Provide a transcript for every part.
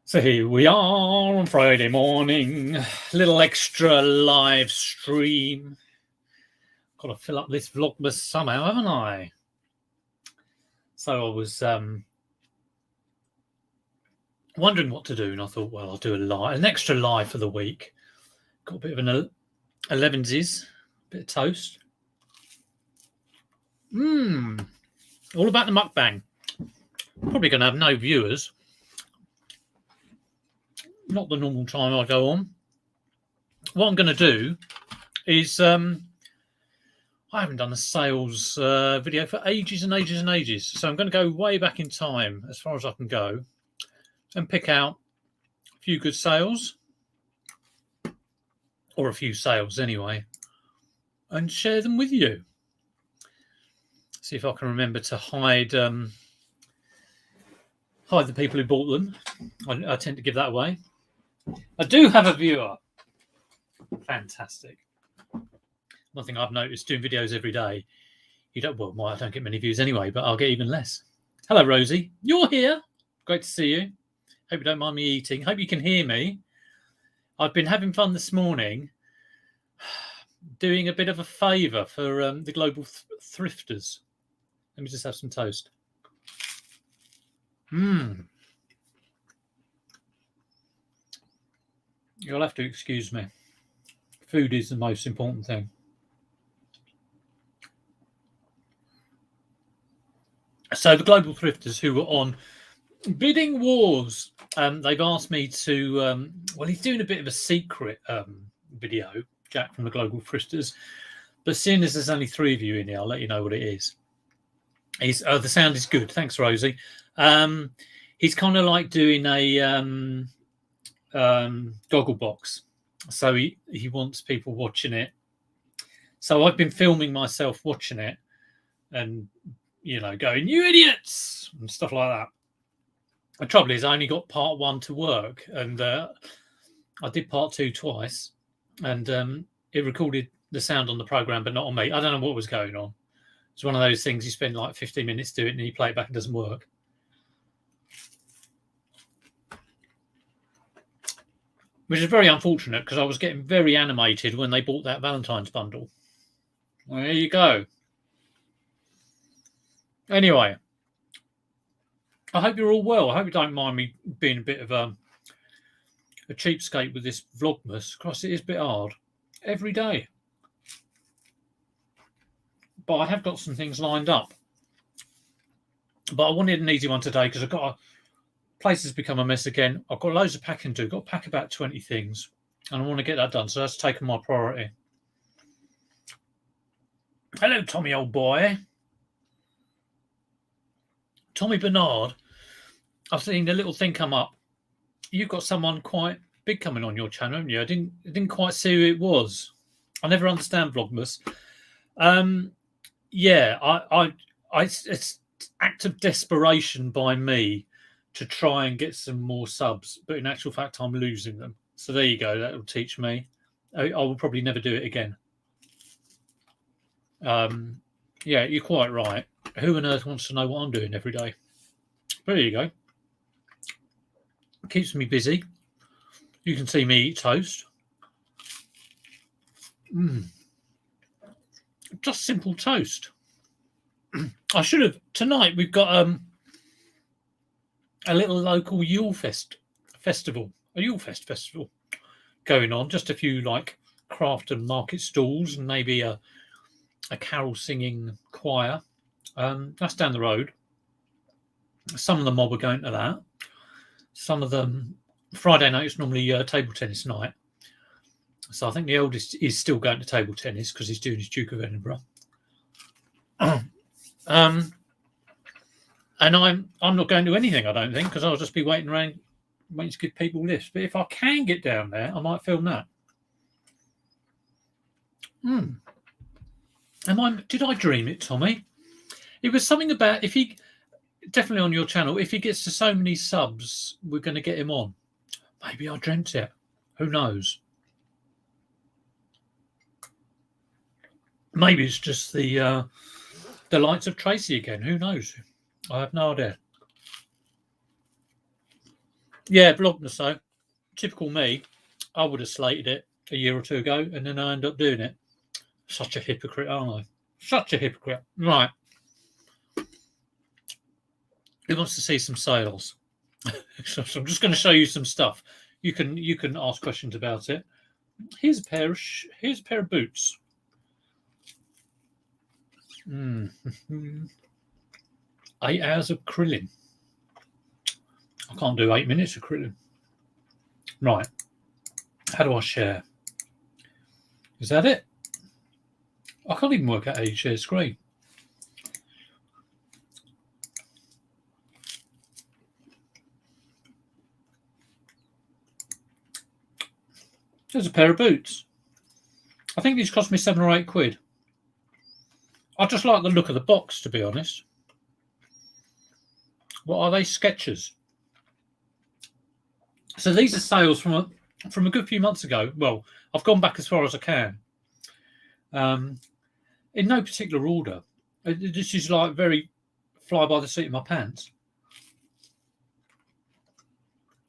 So here we are on Friday morning, little extra live stream. Got to fill up this Vlogmas somehow, haven't I? So I was wondering what to do, and I thought, well, I'll do an extra live for the week. Got a bit of an 11s, bit of toast. All about the mukbang. Probably going to have no viewers. Not the normal time I go on. What I'm going to do is I haven't done a sales video for ages and ages and ages. So I'm going to go way back in time as far as I can go and pick out a few good sales, or a few sales anyway, and share them with you. See if I can remember to hide the people who bought them. I tend to give that away. I do have a viewer. Fantastic. One thing I've noticed doing videos every day, I don't get many views anyway, but I'll get even less. Hello, Rosie. You're here. Great to see you. Hope you don't mind me eating. Hope you can hear me. I've been having fun this morning doing a bit of a favour for the global thrifters. Let me just have some toast. You'll have to excuse me. Food is the most important thing. So the global thrifters who were on bidding wars, they've asked me to, he's doing a bit of a secret video, Jack from the global thrifters, but seeing as there's only 3 of you in here, I'll let you know what it is. The sound is good. Thanks, Rosie. He's kind of like doing a goggle box. So he wants people watching it. So I've been filming myself watching it and, going, you idiots, and stuff like that. The trouble is I only got part 1 to work, and I did part 2 twice, and it recorded the sound on the program, but not on me. I don't know what was going on. It's one of those things you spend like 15 minutes doing it and you play it back and it doesn't work. Which is very unfortunate because I was getting very animated when they bought that Valentine's bundle. Well, there you go. Anyway, I hope you're all well. I hope you don't mind me being a bit of a cheapskate with this Vlogmas. Because it is a bit hard every day. But I have got some things lined up. But I wanted an easy one today because I've got place has become a mess again. I've got loads of packing to do. I've got to pack about 20 things. And I want to get that done. So that's taken my priority. Hello, Tommy, old boy. Tommy Bernard. I've seen a little thing come up. You've got someone quite big coming on your channel, haven't you? I didn't quite see who it was. I never understand Vlogmas. It's act of desperation by me to try and get some more subs, but in actual fact, I'm losing them. So there you go. That will teach me. I will probably never do it again. Yeah, you're quite right. Who on earth wants to know what I'm doing every day? But there you go. Keeps me busy. You can see me eat toast. Just simple toast. I should have. Tonight we've got a little local Yule festival, a Yule festival going on. Just a few like craft and market stalls and maybe a carol singing choir. That's down the road. Some of the mob are going to that. Some of them Friday night is normally table tennis night. So I think the eldest is still going to table tennis because he's doing his Duke of Edinburgh. And I'm not going to anything, I don't think, because I'll just be waiting to give people lifts. But if I can get down there, I might film that. Did I dream it, Tommy? It was something about definitely on your channel, if he gets to so many subs, we're going to get him on. Maybe I dreamt it. Who knows? Maybe it's just the lights of Tracy again. Who knows? I have no idea. Yeah, Vlogmas though. Typical me. I would have slated it a year or two ago, and then I end up doing it. Such a hypocrite, aren't I? Such a hypocrite. Right. Who wants to see some sales? So I'm just going to show you some stuff. You can ask questions about it. Here's a pair of boots. 8 hours of krilling. I can't do 8 minutes of krilling. Right. How do I share? Is that it? I can't even work out how you share screen. There's a pair of boots. I think these cost me £7 or £8. I just like the look of the box, to be honest. What are they? Skechers. So these are sales from a good few months ago. Well, I've gone back as far as I can. In no particular order. This is like very fly by the seat of my pants.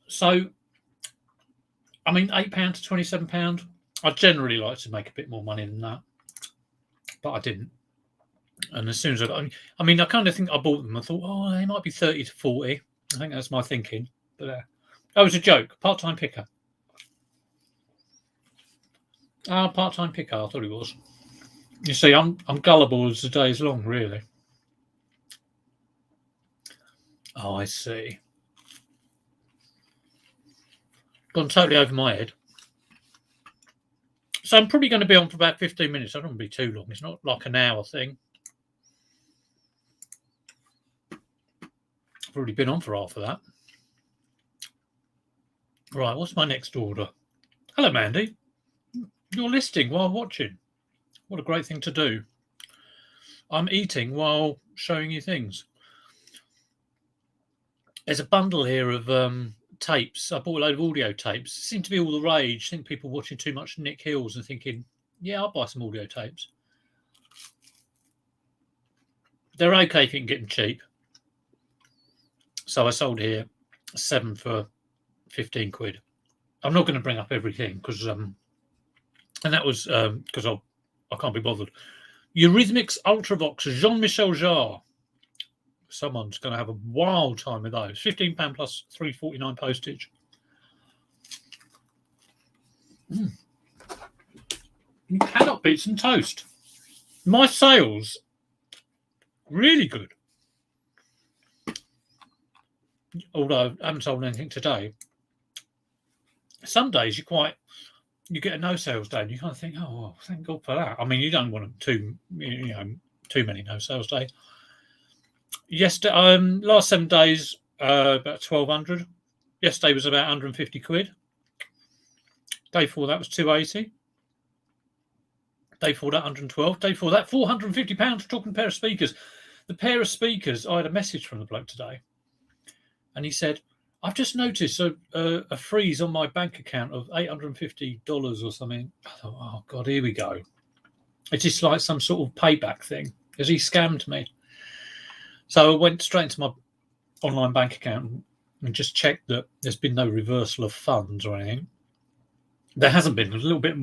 So, I mean, £8 to £27. I generally like to make a bit more money than that, but I didn't. And as soon as I mean, I kind of think I bought them. I thought, oh, they might be 30 to 40. I think that's my thinking. But that was a joke. Part-time picker. Part-time picker. I thought it was. You see, I'm gullible as the day's long, really. Oh, I see. Gone totally over my head. So I'm probably going to be on for about 15 minutes. I don't want to be too long. It's not like an hour thing. I've already been on for half of that. Right, what's my next order? Hello, Mandy. You're listing while watching. What a great thing to do. I'm eating while showing you things. There's a bundle here of tapes. I bought a load of audio tapes. It seemed to be all the rage. I think people watching too much Nick Hills and thinking, yeah, I'll buy some audio tapes. They're okay if you can get them cheap. So I sold here 7 for £15. I'm not going to bring up everything because and that was because I can't be bothered. Eurythmics Ultravox Jean-Michel Jarre. Someone's going to have a wild time with those. £15 plus £3.49 postage. You cannot beat some toast. My sales really good. Although I haven't sold anything today. Some days you get a no sales day and you kind of think, oh, well, thank God for that. I mean, you don't want too many no sales days. Yesterday, last 7 days, about 1,200. Yesterday was about £150. Day before that was 280. Day before that, 112. Day before that, £450 talking pair of speakers. The pair of speakers, I had a message from the bloke today, and he said, I've just noticed a freeze on my bank account of $850 or something. I thought, oh, God, here we go. It's just like some sort of payback thing. Has he scammed me? So I went straight into my online bank account and just checked that there's been no reversal of funds or anything. There hasn't been. I was a little bit,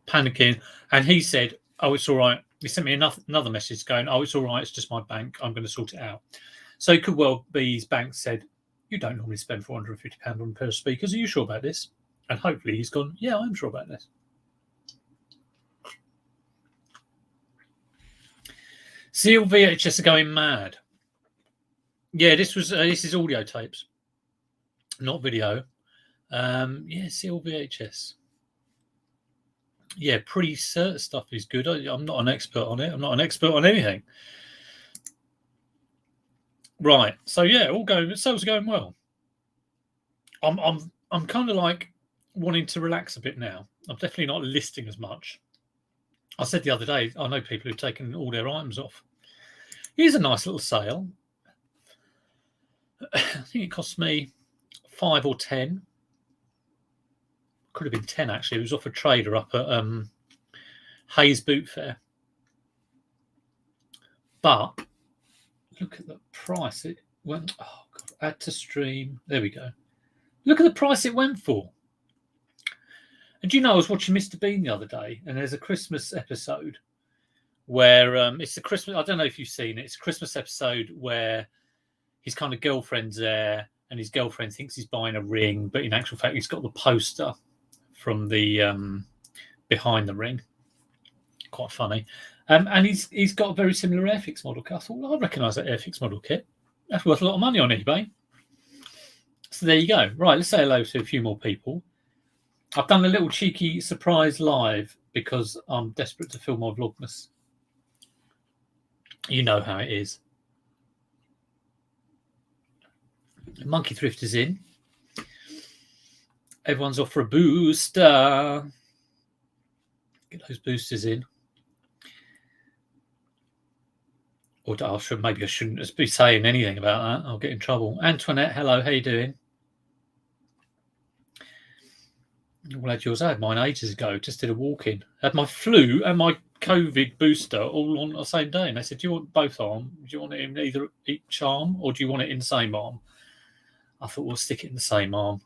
panicking. And he said, oh, it's all right. He sent me another message going, oh, it's all right. It's just my bank. I'm going to sort it out. So it could well be his bank said, you don't normally spend £450 on a pair of speakers. Are you sure about this? And hopefully he's gone, yeah, I'm sure about this. Seal VHS are going mad. Yeah, this is audio tapes, not video. Seal VHS. Yeah, pre-cert stuff is good. I'm not an expert on it. I'm not an expert on anything. Right. So yeah, sales are going well. I'm kind of like wanting to relax a bit now. I'm definitely not listing as much. I said the other day, I know people who've taken all their items off. Here's a nice little sale. I think it cost me 5 or 10. Could have been 10 actually. It was off a trader up at Hayes Boot Fair. But look at the price. It went, oh God, add to stream. There we go. Look at the price it went for. And do you know, I was watching Mr. Bean the other day, and there's a Christmas episode where it's the Christmas. I don't know if you've seen it. It's a Christmas episode where his kind of girlfriend's there, and his girlfriend thinks he's buying a ring, but in actual fact, he's got the poster from the behind the ring. Quite funny. And he's got a very similar Airfix model kit. I thought, well, I recognise that Airfix model kit. That's worth a lot of money on eBay. So there you go. Right, let's say hello to a few more people. I've done a little cheeky surprise live because I'm desperate to film my Vlogmas. You know how it is. Monkey Thrift is in. Everyone's off for a booster. Get those boosters in. Or maybe I shouldn't be saying anything about that. I'll get in trouble. Antoinette, hello. How you doing? I'm glad yours. I had mine ages ago. Just did a walk-in. I had my flu and my COVID booster all on the same day. And they said, do you want both arms? Do you want it in either each arm or do you want it in the same arm? I thought, we'll stick it in the same arm.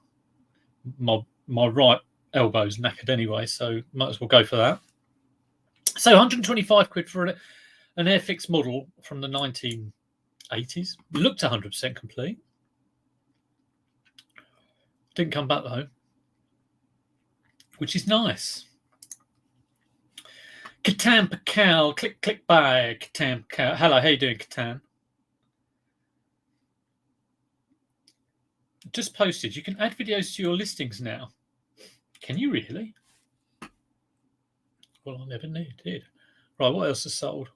My right elbow's knackered anyway, so might as well go for that. So 125 quid for an Airfix model from the 1980s. Looked 100% complete. Didn't come back though, which is nice. Catan Pacal, click buy. Catan Pacal. Hello, how you doing, Catan? Just posted. You can add videos to your listings now. Can you really? Well, I never did. Right, what else is sold?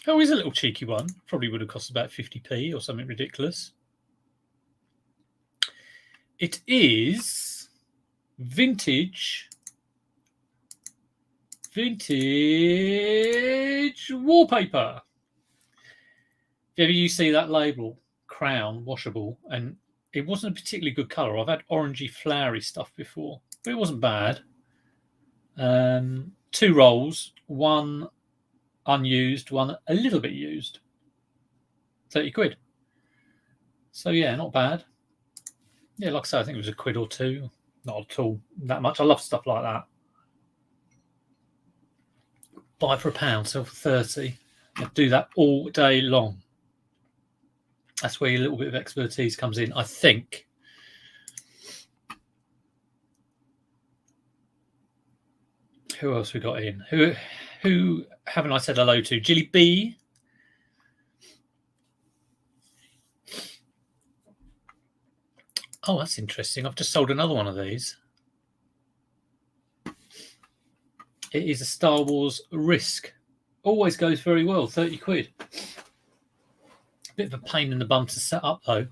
Oh, here's a little cheeky one. Probably would have cost about 50p or something ridiculous. It is vintage wallpaper. If ever you see that label, Crown washable, and it wasn't a particularly good colour. I've had orangey flowery stuff before, but it wasn't bad. 2 rolls, one unused, one a little bit used. 30 quid. So yeah, not bad. Yeah, like I say, I think it was a quid or two. Not at all that much. I love stuff like that. Buy for £1, sell for 30. I'd do that all day long. That's where your little bit of expertise comes in, I think. Who else we got in? Who haven't I said hello to? Jilly B. Oh, that's interesting. I've just sold another one of these. It is a Star Wars Risk. Always goes very well, 30 quid. Bit of a pain in the bum to set up though.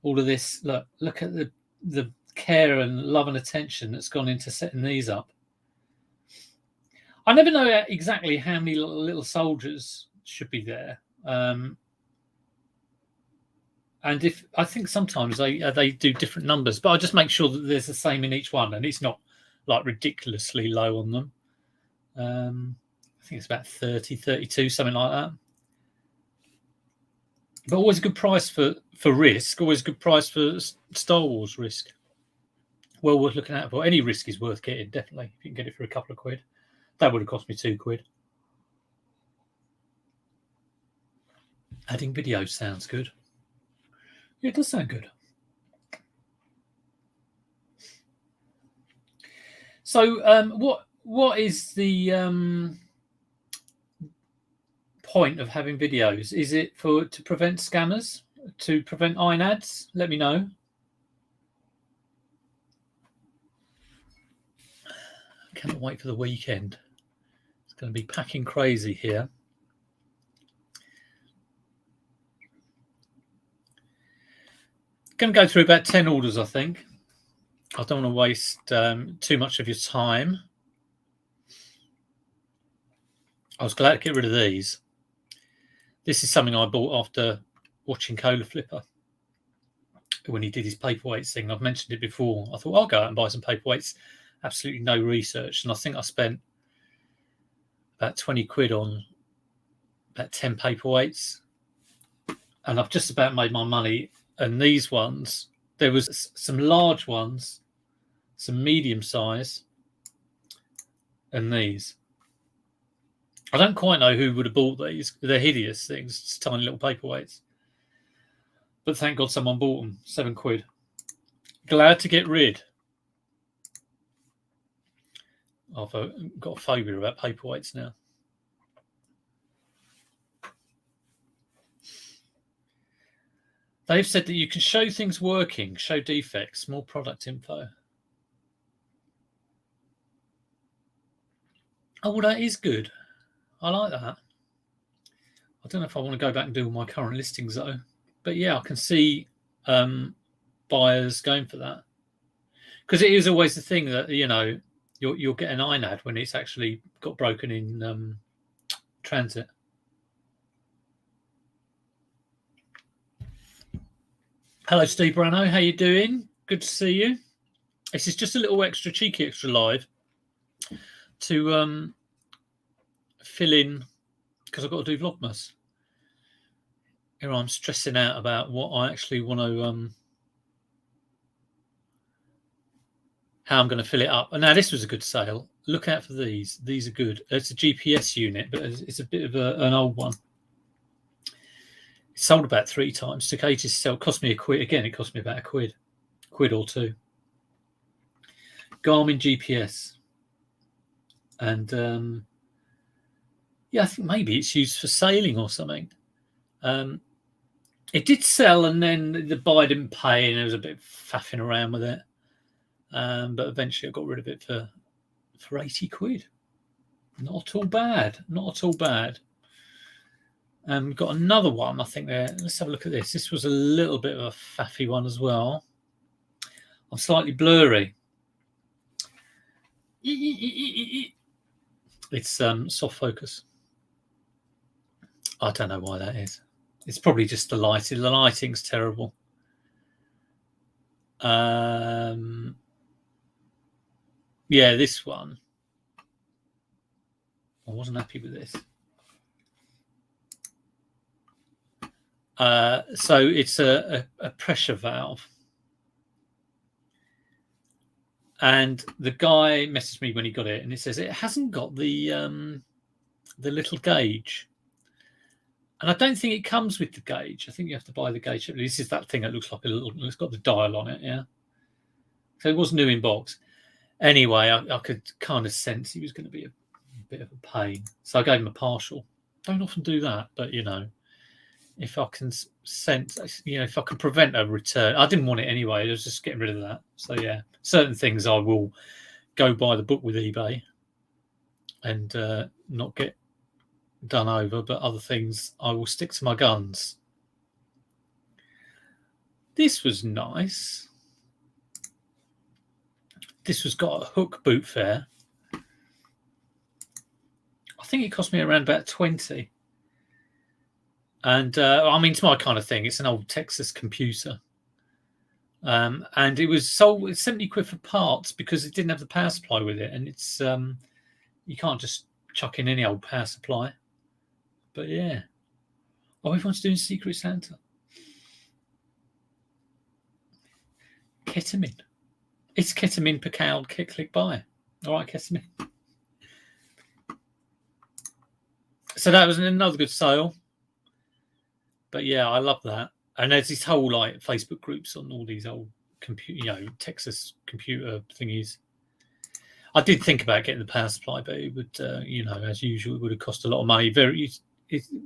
All of this, look at the care and love and attention that's gone into setting these up. I never know exactly how many little soldiers should be there. And if I think sometimes they do different numbers, but I just make sure that there's the same in each one, and it's not like ridiculously low on them. I think it's about 30, 32, something like that. But always a good price for Risk. Always a good price for Star Wars Risk. Well worth looking at for. Any Risk is worth getting, definitely. If you can get it for a couple of quid. That would have cost me 2 quid. Adding videos sounds good. Yeah, it does sound good. So what is the point of having videos? Is it to prevent scammers, to prevent iron ads? Let me know. I cannot wait for the weekend. It's going to be packing crazy here. Going to go through about 10 orders, I think. I don't want to waste too much of your time. I was glad to get rid of these. This is something I bought after watching Cola Flipper when he did his paperweights thing. I've mentioned it before. I thought I'll go out and buy some paperweights. Absolutely no research. And I think I spent about 20 quid on about 10 paperweights. And I've just about made my money. And these ones There was some large ones, some medium size, and these. I don't quite know who would have bought these. They're hideous things, just tiny little paperweights. But thank God someone bought them. £7. Glad to get rid. I've got a phobia about paperweights now. They've said that you can show things working, show defects, more product info. Oh, well, that is good. I like that. I don't know if I want to go back and do all my current listings, though. But yeah, I can see buyers going for that. Because it is always the thing that, you know, you'll get an INAD when it's actually got broken in transit. Hello, Steve Brano. How you doing? Good to see you. This is just a little extra cheeky extra live to fill in, because I've got to do Vlogmas. Here I'm stressing out about what I actually want to how I'm going to fill it up. And now this was a good sale. Look out for these. These are good. It's a GPS unit, but it's a bit of an old one. It sold about 3 times. Took ages to sell. Cost me £1. Again, it cost me about £1. £1 or £2. Garmin GPS. And yeah, I think maybe it's used for sailing or something. It did sell, and then the buyer didn't pay, and there was a bit of faffing around with it. But eventually I got rid of it for £80. Not at all bad. Not at all bad. We've got another one, I think there. Let's have a look at this. This was a little bit of a faffy one as well. I'm slightly blurry. It's soft focus. I don't know why that is. It's probably just the lighting. The lighting's terrible. Yeah, this one. I wasn't happy with this. So it's a pressure valve. And the guy messaged me when he got it, and he says it hasn't got the little gauge. And I don't think it comes with the gauge. I think you have to buy the gauge. This is that thing that looks like a little. It's got the dial on it, yeah. So it was new in box. Anyway, I could kind of sense he was going to be a bit of a pain, so I gave him a partial. Don't often do that, but you know, if I can sense, you know, if I can prevent a return. I didn't want it anyway. I was just getting rid of that. So yeah, certain things I will go by the book with eBay and not get done over, but other things I will stick to my guns. This was nice. This was got a hook boot fair. I think it cost me around about 20. And I mean, it's my kind of thing. It's an old Texas computer. And it was sold at £70 for parts because it didn't have the power supply with it. And it's you can't just chuck in any old power supply. But yeah. Oh, everyone's doing Secret Santa. Ketamine. It's ketamine per cow, click buy. All right, ketamine. So that was another good sale. But yeah, I love that. And there's this whole like Facebook groups on all these old computer, you know, Texas computer thingies. I did think about getting the power supply, but it would, you know, as usual, it would have cost a lot of money.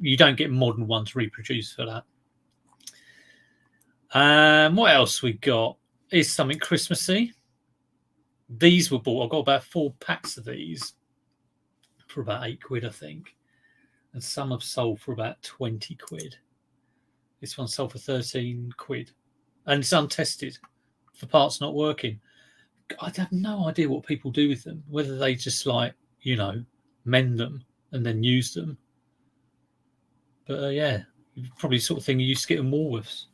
You don't get modern ones reproduced for that. What else we got? Is something Christmassy. These were bought. I got about 4 packs of these for about £8, I think, and some have sold for about £20. This one sold for £13, and it's untested for parts not working. I have no idea what people do with them. Whether they just like, you know, mend them and then use them. But yeah, probably the sort of thing you used to get in Woolworths.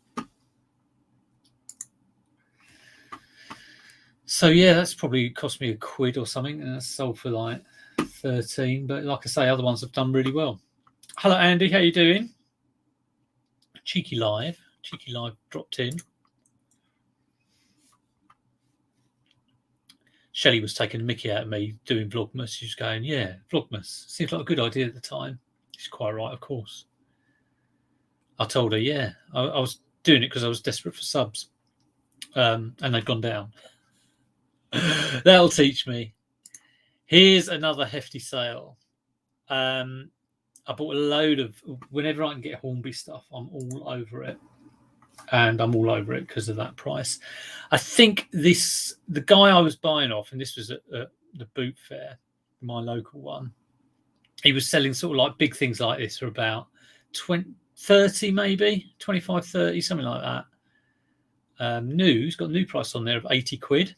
So yeah, that's probably cost me £1 or something, and that's sold for like 13. But like I say, other ones have done really well. Hello, Andy. How you doing? Cheeky live dropped in. Shelley was taking a mickey out of me doing Vlogmas. She was going, yeah, Vlogmas. Seems like a good idea at the time. She's quite right, of course. I told her, yeah. I was doing it because I was desperate for subs. And they'd gone down. That'll teach me. Here's another hefty sale. I bought a load of... Whenever I can get Hornby stuff, I'm all over it. And I'm all over it because of that price. I think the guy I was buying off, and this was at the boot fair, my local one, he was selling sort of like big things like this for about 30 maybe, 25, 30, something like that. He's got new price on there of 80 quid.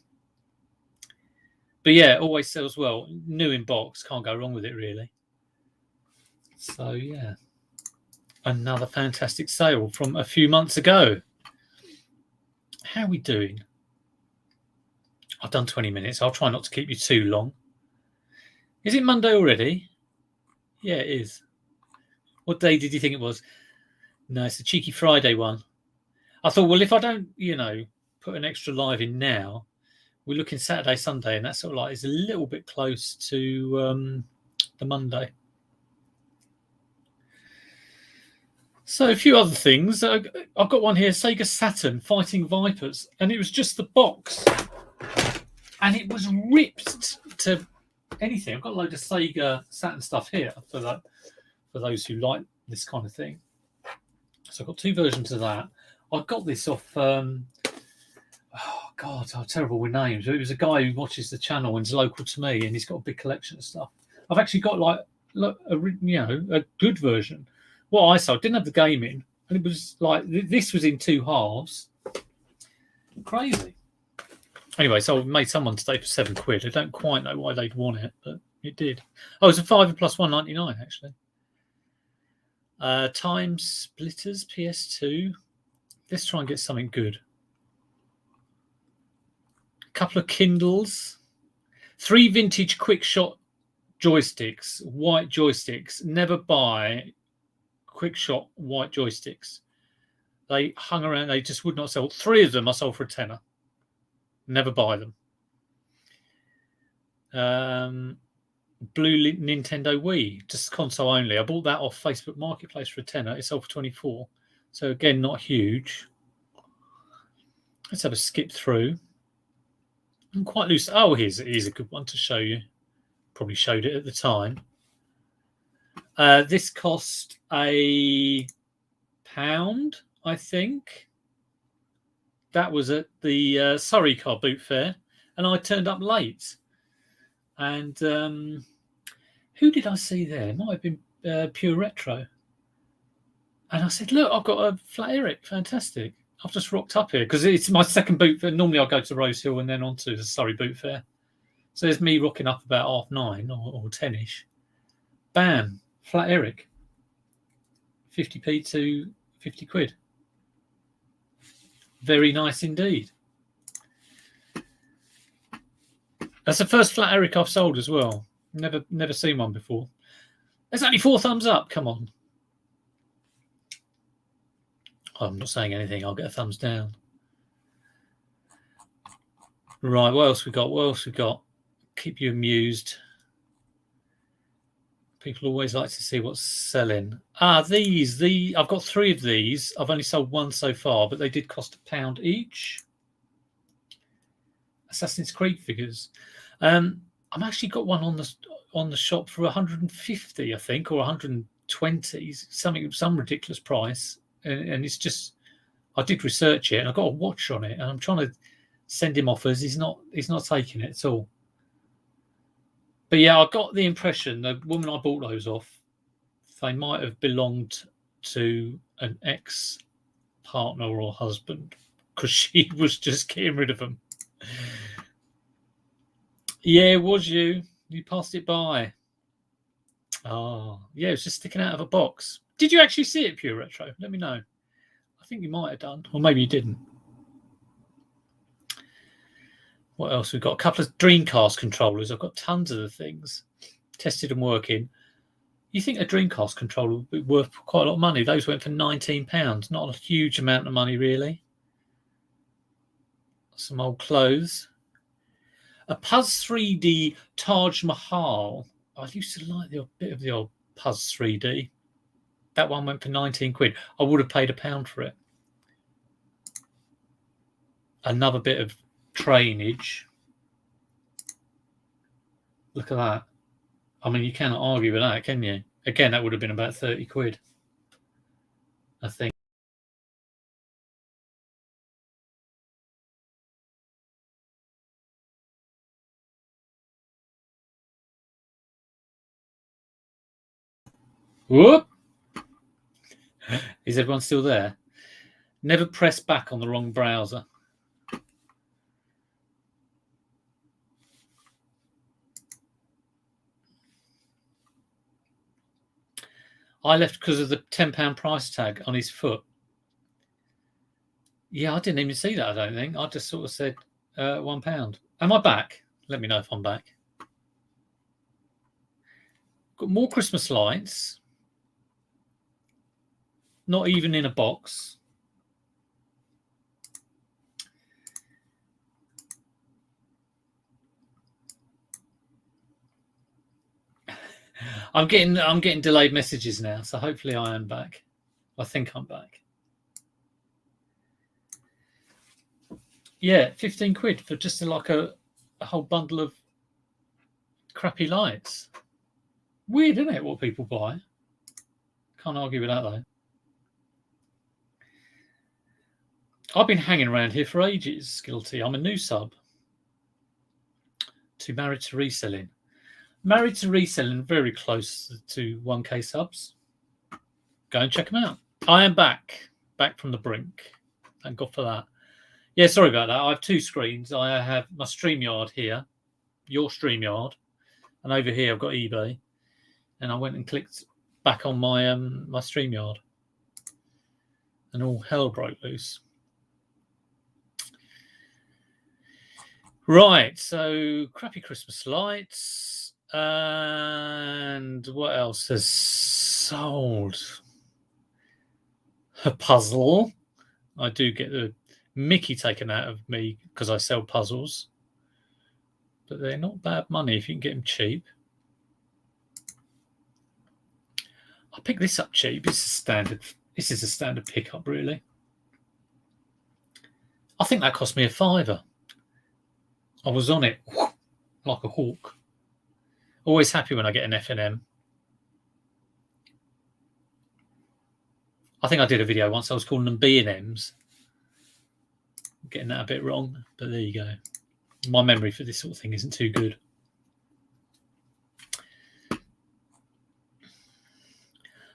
But yeah, always sells well. New in box, can't go wrong with it really. So yeah. Another fantastic sale from a few months ago. How are we doing? I've done 20 minutes. I'll try not to keep you too long. Is it Monday already? Yeah, it is. What day did you think it was? No, it's the cheeky Friday one. I thought, well, if I don't, put an extra live in now, we're looking Saturday, Sunday, and that sort of like is a little bit close to the Monday. So a few other things. I've got one here, Sega Saturn Fighting Vipers, and it was just the box, and it was ripped to anything. I've got a load of Sega Saturn stuff here for those who like this kind of thing. So I've got two versions of that. I got this off. Oh God, I'm terrible with names. It was a guy who watches the channel and is local to me, and he's got a big collection of stuff. I've actually got a good version. What I saw didn't have the game in, and it was like this was in two halves. Crazy. Anyway, so I made someone stay for £7. I don't quite know why they'd want it, but it did. Oh, it's a £5 plus £1.99 actually. Time Splitters PS2. Let's try and get something good. A couple of Kindles. 3 vintage quick shot joysticks, white joysticks. Never buy quick shot white joysticks. They hung around, they just would not sell. 3 of them I sold for a tenner. Never buy them. Blue Nintendo Wii, just console only. I bought that off Facebook Marketplace for a tenner. It sold for 24. So again, not huge. Let's have a skip through. I'm quite loose. Oh, here's a good one to show you. Probably showed it at the time. This cost £1, I think. That was at the Surrey Car Boot Fair, and I turned up late. And who did I see there? It might have been Pure Retro. And I said, look, I've got a Flat Eric. Fantastic. I've just rocked up here because it's my second boot fair. Normally I'll go to Rose Hill and then on to the Surrey Boot Fair. So there's me rocking up about 9:30 or 10ish. Bam. Flat Eric. 50p to 50 quid. Very nice indeed. That's the first Flat Eric I've sold as well. Never seen one before. There's only 4 thumbs up. Come on. I'm not saying anything. I'll get a thumbs down. Right. What else we got? What else we got? Keep you amused. People always like to see what's selling. I've got 3 of these. I've only sold 1 so far, but they did cost £1 each. Assassin's Creed figures. I've actually got one on the shop for 150, I think, or 120, some ridiculous price. And it's just, I did research it, and I got a watch on it, and I'm trying to send him offers. He's not taking it at all. But yeah, I got the impression the woman I bought those off, they might have belonged to an ex-partner or husband, because she was just getting rid of them. Yeah, it was you. You passed it by. Oh, yeah, it was just sticking out of a box. Did you actually see it, Pure Retro? Let me know. I think you might have done, or maybe you didn't. What else? We've got a couple of Dreamcast controllers. I've got tons of the things tested and working. You think a Dreamcast controller would be worth quite a lot of money? Those went for £19. Not a huge amount of money, really. Some old clothes. A Puzz 3D Taj Mahal. I used to like the bit of the old Puzz 3D. That one went for 19 quid. I would have paid £1 for it. Another bit of trainage. Look at that. I mean, you cannot argue with that, can you? Again, that would have been about 30 quid, I think. Whoop! Is everyone still there? Never press back on the wrong browser. I left because of the £10 price tag on his foot. Yeah, I didn't even see that, I don't think. I just sort of said £1. Am I back? Let me know if I'm back. Got more Christmas lights. Not even in a box. I'm getting delayed messages now, so hopefully I am back. I think I'm back. Yeah, 15 quid for just like a whole bundle of crappy lights. Weird, isn't it, what people buy? Can't argue with that, though. I've been hanging around here for ages, Skilty. I'm a new sub to Married to Reselling. Married to Reselling, very close to 1K subs. Go and check them out. I am back from the brink. Thank God for that. Yeah, sorry about that. I have two screens. I have my StreamYard here, your StreamYard, and over here I've got eBay. And I went and clicked back on my my StreamYard, and all hell broke loose. Right, so crappy Christmas lights, and what else has sold? A puzzle. I do get the Mickey taken out of me because I sell puzzles, but they're not bad money if you can get them cheap. I picked this up cheap. This is a standard pickup, really. I think that cost me a £5. I was on it like a hawk. Always happy when I get an F&M. I think I did a video once. I was calling them B&Ms. Getting that a bit wrong, but there you go. My memory for this sort of thing isn't too good.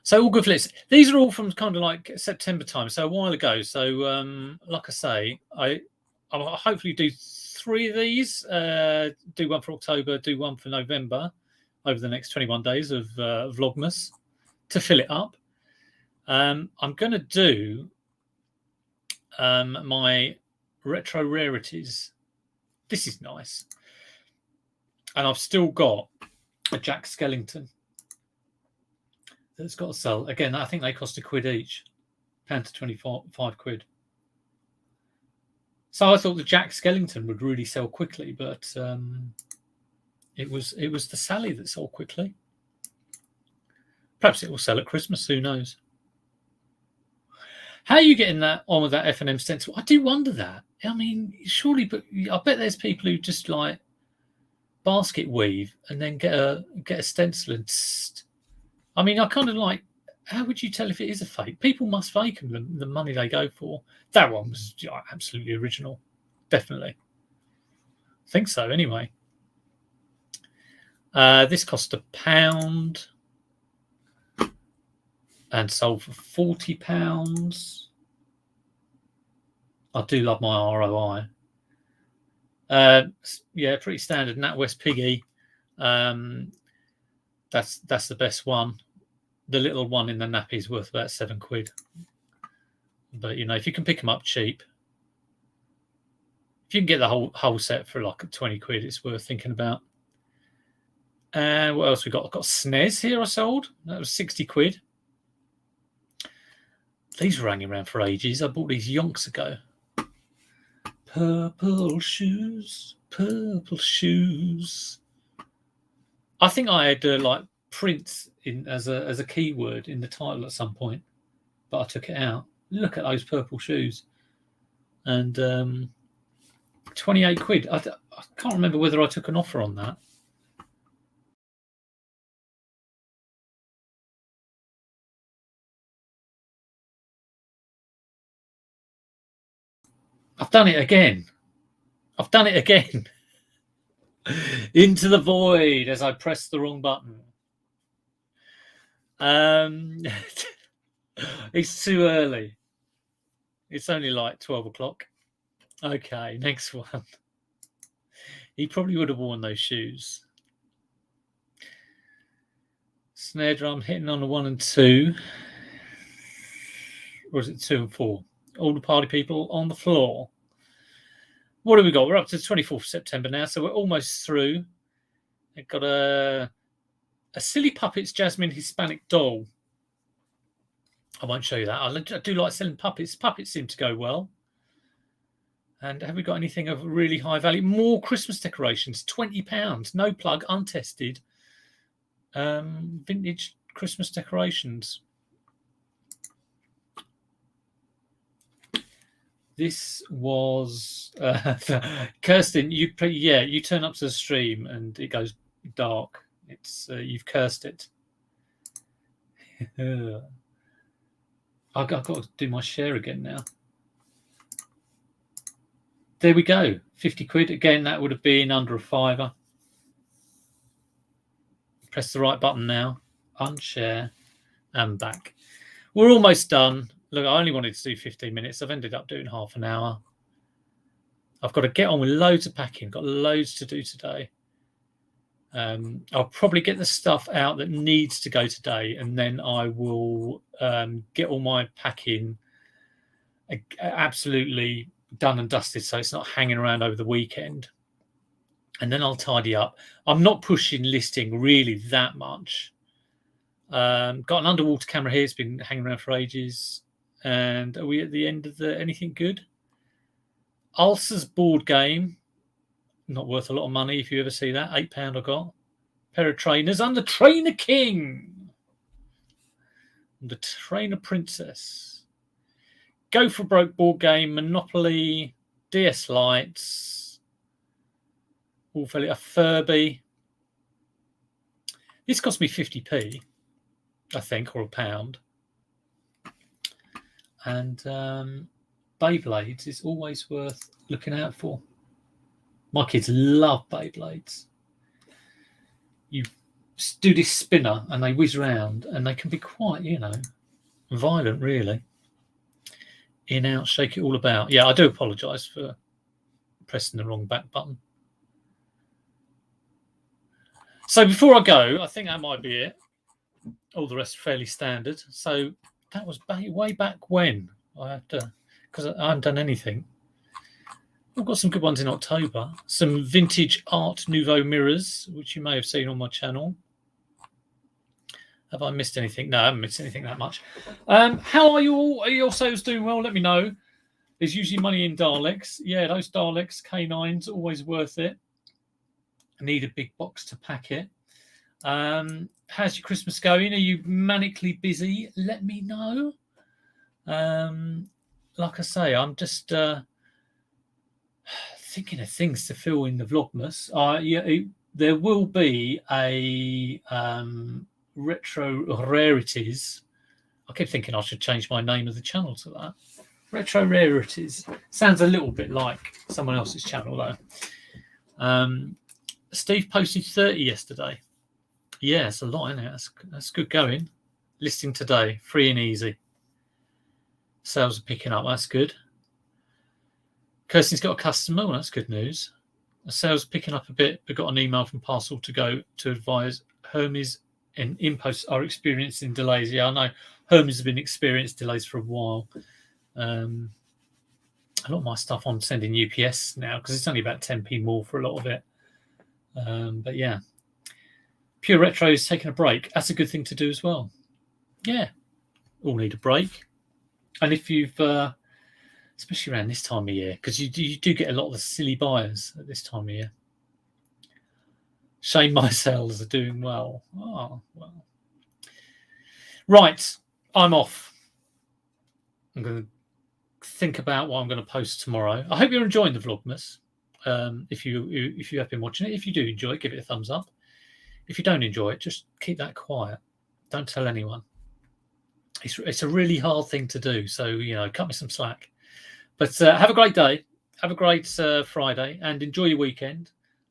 So all good flips. These are all from kind of like September time, so a while ago. So like I say, I'll hopefully do 3 of these. Do one for October, do one for November over the next 21 days of Vlogmas to fill it up. I'm going to do my retro rarities. This is nice. And I've still got a Jack Skellington that's got to sell. Again, I think they cost £1 each, £1 to 25 quid. So I thought the Jack Skellington would really sell quickly, but it was the Sally that sold quickly. Perhaps it will sell at Christmas. Who knows? How are you getting that on with that F&M stencil? I do wonder that. I mean, surely, but I bet there's people who just like basket weave and then get a stencil and. I mean, I kind of like. How would you tell if it is a fake? People must fake them the money they go for. That one was absolutely original, definitely. I think so, anyway. This cost £1 and sold for £40. I do love my ROI. Yeah, pretty standard NatWest Piggy. That's the best one. The little one in the nappy is worth about £7. But you know, if you can pick them up cheap, if you can get the whole set for like 20 quid, it's worth thinking about. And what else we got? I've got SNES here I sold. That was 60 quid. These were hanging around for ages. I bought these yonks ago. Purple shoes, purple shoes. I think I had like Prince in as a keyword in the title at some point, but I took it out. Look at those purple shoes, and 28 quid. I can't remember whether I took an offer on that. I've done it again. Into the void as I pressed the wrong button. It's too early. It's only like 12 o'clock. Okay, next one. He probably would have worn those shoes. Snare drum hitting on the 1 and 2. Or is it 2 and 4? All the party people on the floor. What have we got? We're up to the 24th of September now, so we're almost through. They've got a Silly Puppets Jasmine Hispanic doll. I won't show you that. I do like selling puppets. Puppets seem to go well. And have we got anything of really high value? More Christmas decorations, £20. No plug, untested. Vintage Christmas decorations. This was Kirsten. You turn up to the stream and it goes dark. It's you've cursed it. I've got to do my share again now. There we go. 50 quid again. That would have been under a £5. Press the right button now. Unshare and back. We're almost done. Look, I only wanted to do 15 minutes. I've ended up doing half an hour. I've got to get on with loads of packing. Got loads to do today. I'll probably get the stuff out that needs to go today, and then I will get all my packing absolutely done and dusted, so it's not hanging around over the weekend. And then I'll tidy up. I'm not pushing listing really that much. Got an underwater camera here. It's been hanging around for ages. And are we at the end of the anything good? Ulcer's board game. Not worth a lot of money if you ever see that. £8 I got. Pair of trainers. I'm the Trainer King. I'm the Trainer Princess. Go for Broke board game. Monopoly. DS Lights. All fairly. A Furby. This cost me 50p, I think, or £1. And Beyblades is always worth looking out for. My kids love Beyblades. You do this spinner and they whiz around and they can be quite, violent, really. In, out, shake it all about. Yeah, I do apologise for pressing the wrong back button. So before I go, I think that might be it. All the rest are fairly standard. So that was way back when. I have to, because I haven't done anything. I've got some good ones in October. Some vintage Art Nouveau mirrors, which you may have seen on my channel. Have I missed anything? No, I haven't missed anything that much. How are you all? Are your sales doing well? Let me know. There's usually money in Daleks. Yeah, those Daleks, K9s, always worth it. I need a big box to pack it. How's your Christmas going? Are you manically busy? Let me know. Like I say, I'm just thinking of things to fill in the Vlogmas. There will be a retro rarities. I keep thinking I should change my name of the channel to that. Retro rarities sounds a little bit like someone else's channel though. Steve posted 30 yesterday. Yeah, it's a lot, isn't it? That's good going. Listing today, free and easy. Sales are picking up. That's good. Kirsten's got a customer. Well, that's good news. The sales picking up a bit. We got an email from Parcel to Go to advise Hermes and Impost are experiencing delays. Yeah, I know Hermes has been experiencing delays for a while. A lot of my stuff I'm sending UPS now because it's only about 10p more for a lot of it. But yeah, Pure Retro is taking a break. That's a good thing to do as well. Yeah, all need a break. And if you've especially around this time of year, because you do get a lot of the silly buyers at this time of year. Shame my sales are doing well. Oh, well. Right, I'm off. I'm going to think about what I'm going to post tomorrow. I hope you're enjoying the Vlogmas. If you have been watching it, if you do enjoy it, give it a thumbs up. If you don't enjoy it, just keep that quiet. Don't tell anyone. It's a really hard thing to do, so cut me some slack. But have a great day, have a great Friday, and enjoy your weekend.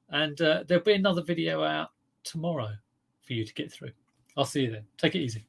And there'll be another video out tomorrow for you to get through. I'll see you then. Take it easy.